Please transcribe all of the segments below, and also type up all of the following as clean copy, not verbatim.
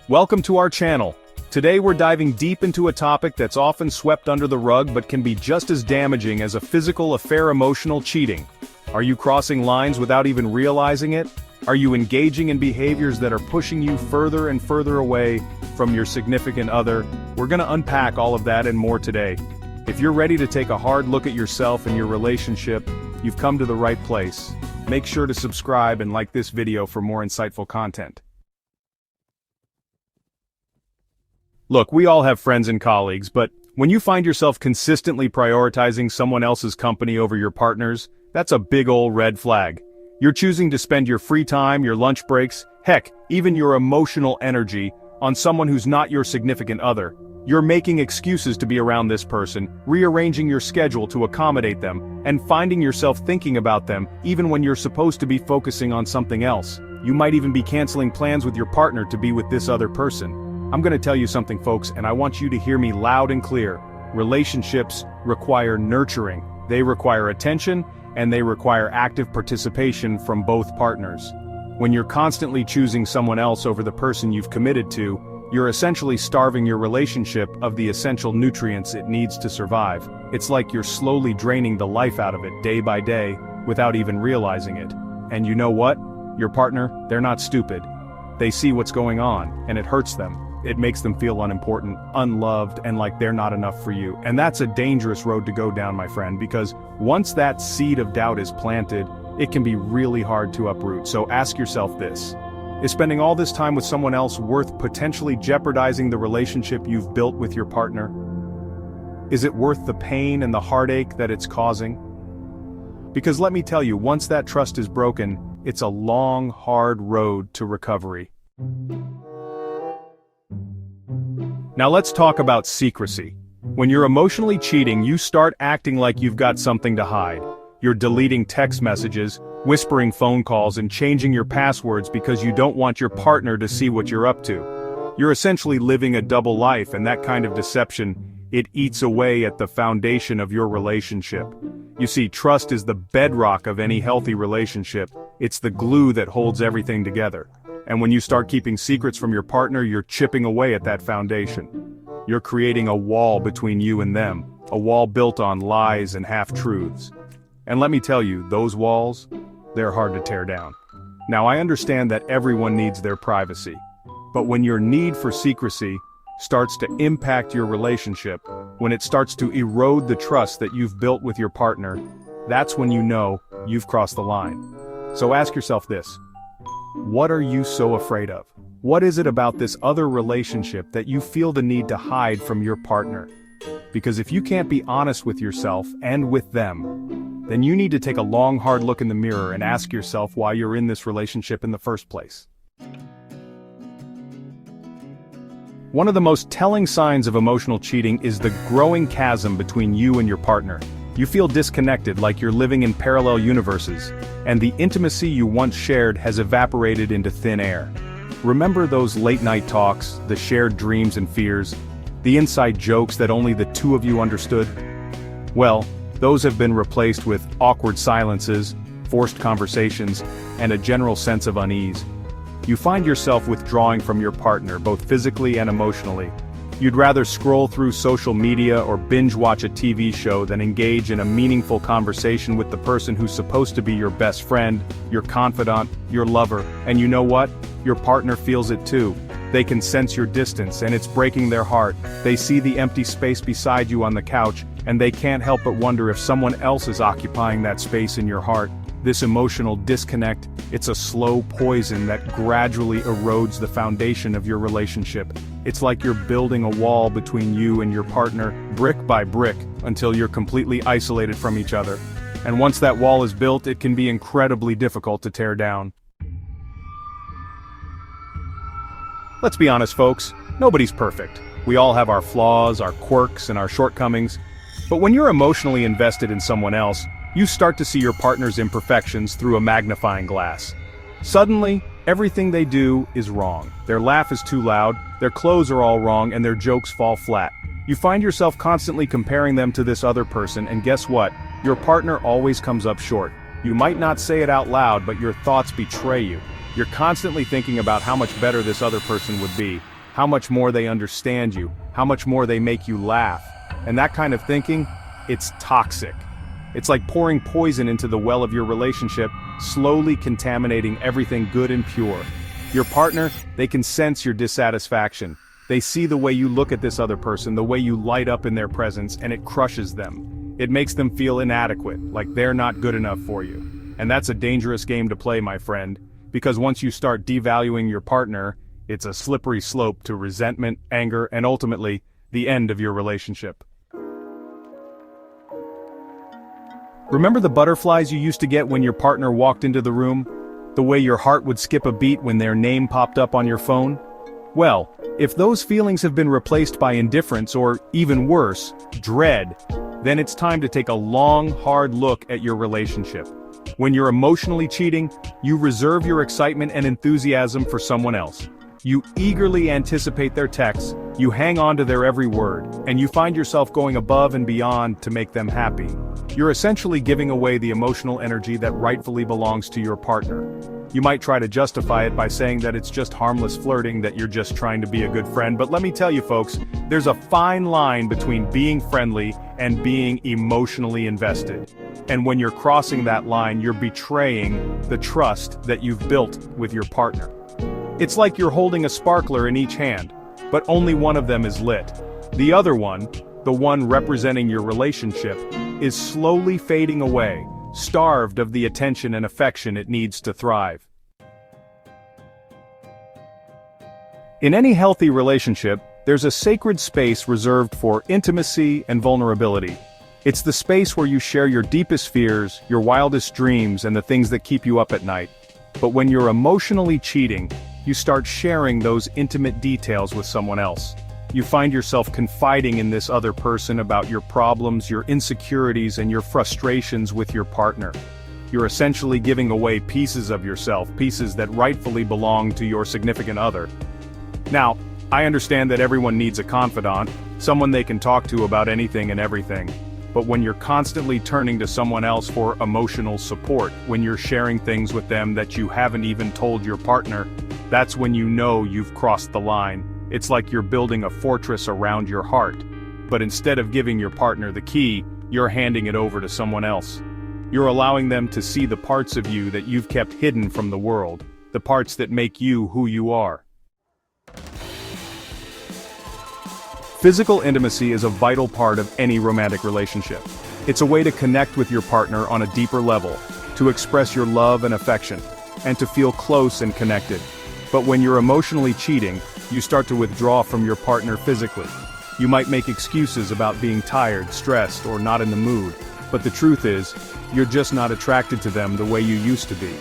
Welcome to our channel. Today we're diving deep into a topic that's often swept under the rug but can be just as damaging as a physical affair: emotional cheating. Are you crossing lines without even realizing it? Are you engaging in behaviors that are pushing you further and further away from your significant other? We're gonna unpack all of that and more today. If you're ready to take a hard look at yourself and your relationship, you've come to the right place. Make sure to subscribe and like this video for more insightful content. Look, we all have friends and colleagues, but when you find yourself consistently prioritizing someone else's company over your partner's, that's a big ol' red flag. You're choosing to spend your free time, your lunch breaks, heck, even your emotional energy, on someone who's not your significant other. You're making excuses to be around this person, rearranging your schedule to accommodate them, and finding yourself thinking about them, even when you're supposed to be focusing on something else. You might even be canceling plans with your partner to be with this other person. I'm gonna tell you something, folks, and I want you to hear me loud and clear. Relationships require nurturing. They require attention, and they require active participation from both partners. When you're constantly choosing someone else over the person you've committed to, you're essentially starving your relationship of the essential nutrients it needs to survive. It's like you're slowly draining the life out of it day by day, without even realizing it. And you know what? Your partner, they're not stupid. They see what's going on, and it hurts them. It makes them feel unimportant, unloved, and like they're not enough for you. And that's a dangerous road to go down, my friend, because once that seed of doubt is planted, it can be really hard to uproot. So ask yourself this: is spending all this time with someone else worth potentially jeopardizing the relationship you've built with your partner? Is it worth the pain and the heartache that it's causing? Because let me tell you, once that trust is broken, it's a long, hard road to recovery. Now let's talk about secrecy. When you're emotionally cheating, you start acting like you've got something to hide. You're deleting text messages, whispering phone calls, and changing your passwords because you don't want your partner to see what you're up to. You're essentially living a double life, and that kind of deception, it eats away at the foundation of your relationship. You see, trust is the bedrock of any healthy relationship. It's the glue that holds everything together. And when you start keeping secrets from your partner, you're chipping away at that foundation. You're creating a wall between you and them, a wall built on lies and half-truths. And let me tell you, those walls, they're hard to tear down. Now, I understand that everyone needs their privacy, but when your need for secrecy starts to impact your relationship, when it starts to erode the trust that you've built with your partner, that's when you know you've crossed the line. So ask yourself this: what are you so afraid of? What is it about this other relationship that you feel the need to hide from your partner? Because if you can't be honest with yourself and with them, then you need to take a long, hard look in the mirror and ask yourself why you're in this relationship in the first place. One of the most telling signs of emotional cheating is the growing chasm between you and your partner. You feel disconnected, like you're living in parallel universes, and the intimacy you once shared has evaporated into thin air. Remember those late-night talks, the shared dreams and fears, the inside jokes that only the two of you understood? Well, those have been replaced with awkward silences, forced conversations, and a general sense of unease. You find yourself withdrawing from your partner, both physically and emotionally. You'd rather scroll through social media or binge-watch a TV show than engage in a meaningful conversation with the person who's supposed to be your best friend, your confidant, your lover. And you know what? Your partner feels it too. They can sense your distance, and it's breaking their heart. They see the empty space beside you on the couch, and they can't help but wonder if someone else is occupying that space in your heart. This emotional disconnect, it's a slow poison that gradually erodes the foundation of your relationship. It's like you're building a wall between you and your partner, brick by brick, until you're completely isolated from each other. And once that wall is built, it can be incredibly difficult to tear down. Let's be honest, folks, nobody's perfect. We all have our flaws, our quirks, and our shortcomings. But when you're emotionally invested in someone else, you start to see your partner's imperfections through a magnifying glass. Suddenly, everything they do is wrong. Their laugh is too loud, their clothes are all wrong, and their jokes fall flat. You find yourself constantly comparing them to this other person, and guess what? Your partner always comes up short. You might not say it out loud, but your thoughts betray you. You're constantly thinking about how much better this other person would be, how much more they understand you, how much more they make you laugh. And that kind of thinking, it's toxic. It's like pouring poison into the well of your relationship, slowly contaminating everything good and pure. Your partner, they can sense your dissatisfaction. They see the way you look at this other person, the way you light up in their presence, and it crushes them. It makes them feel inadequate, like they're not good enough for you. And that's a dangerous game to play, my friend, because once you start devaluing your partner, it's a slippery slope to resentment, anger, and ultimately, the end of your relationship. Remember the butterflies you used to get when your partner walked into the room? The way your heart would skip a beat when their name popped up on your phone? Well, if those feelings have been replaced by indifference or, even worse, dread, then it's time to take a long, hard look at your relationship. When you're emotionally cheating, you reserve your excitement and enthusiasm for someone else. You eagerly anticipate their texts, you hang on to their every word, and you find yourself going above and beyond to make them happy. You're essentially giving away the emotional energy that rightfully belongs to your partner. You might try to justify it by saying that it's just harmless flirting, that you're just trying to be a good friend, but let me tell you folks, there's a fine line between being friendly and being emotionally invested. And when you're crossing that line, you're betraying the trust that you've built with your partner. It's like you're holding a sparkler in each hand, but only one of them is lit. The other one, the one representing your relationship, is slowly fading away, starved of the attention and affection it needs to thrive. In any healthy relationship, there's a sacred space reserved for intimacy and vulnerability. It's the space where you share your deepest fears, your wildest dreams, and the things that keep you up at night. But when you're emotionally cheating, you start sharing those intimate details with someone else. You find yourself confiding in this other person about your problems, your insecurities, and your frustrations with your partner. You're essentially giving away pieces of yourself, pieces that rightfully belong to your significant other. Now, I understand that everyone needs a confidant, someone they can talk to about anything and everything. But when you're constantly turning to someone else for emotional support, when you're sharing things with them that you haven't even told your partner, that's when you know you've crossed the line. It's like you're building a fortress around your heart. But instead of giving your partner the key, you're handing it over to someone else. You're allowing them to see the parts of you that you've kept hidden from the world, the parts that make you who you are. Physical intimacy is a vital part of any romantic relationship. It's a way to connect with your partner on a deeper level, to express your love and affection, and to feel close and connected. But when you're emotionally cheating, you start to withdraw from your partner physically. You might make excuses about being tired, stressed, or not in the mood, but the truth is, you're just not attracted to them the way you used to be.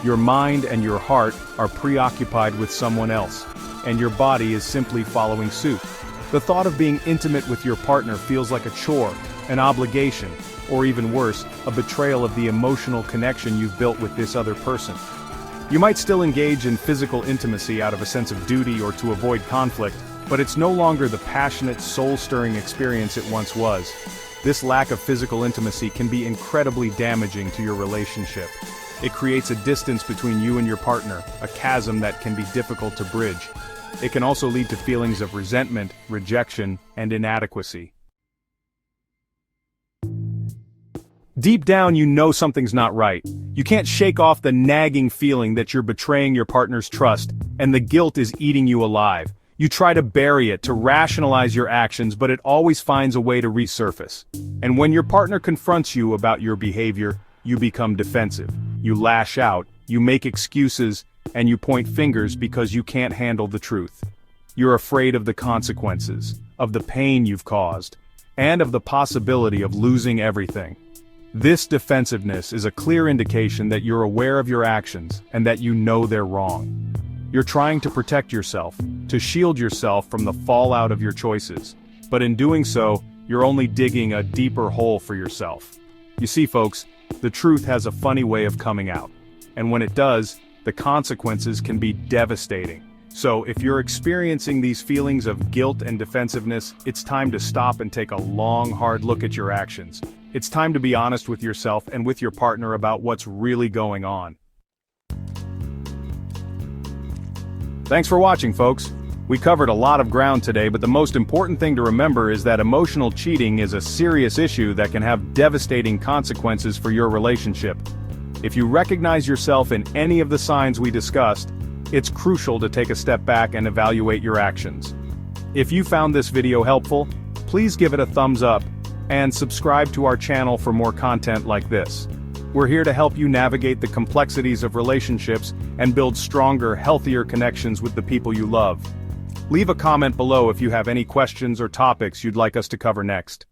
Your mind and your heart are preoccupied with someone else, and your body is simply following suit. The thought of being intimate with your partner feels like a chore, an obligation, or even worse, a betrayal of the emotional connection you've built with this other person. You might still engage in physical intimacy out of a sense of duty or to avoid conflict, but it's no longer the passionate, soul-stirring experience it once was. This lack of physical intimacy can be incredibly damaging to your relationship. It creates a distance between you and your partner, a chasm that can be difficult to bridge. It can also lead to feelings of resentment, rejection, and inadequacy. Deep down, you know something's not right. You can't shake off the nagging feeling that you're betraying your partner's trust, and the guilt is eating you alive. You try to bury it, to rationalize your actions, but it always finds a way to resurface. And when your partner confronts you about your behavior, you become defensive. You lash out, you make excuses, and you point fingers because you can't handle the truth. You're afraid of the consequences, of the pain you've caused, and of the possibility of losing everything. This defensiveness is a clear indication that you're aware of your actions and that you know they're wrong. You're trying to protect yourself, to shield yourself from the fallout of your choices, but in doing so, you're only digging a deeper hole for yourself. You see, folks, the truth has a funny way of coming out, and when it does, the consequences can be devastating. So if you're experiencing these feelings of guilt and defensiveness, it's time to stop and take a long, hard look at your actions. It's time to be honest with yourself and with your partner about what's really going on. Thanks for watching, folks. We covered a lot of ground today, but the most important thing to remember is that emotional cheating is a serious issue that can have devastating consequences for your relationship. If you recognize yourself in any of the signs we discussed, it's crucial to take a step back and evaluate your actions. If you found this video helpful, please give it a thumbs up, and subscribe to our channel for more content like this. We're here to help you navigate the complexities of relationships and build stronger, healthier connections with the people you love. Leave a comment below if you have any questions or topics you'd like us to cover next.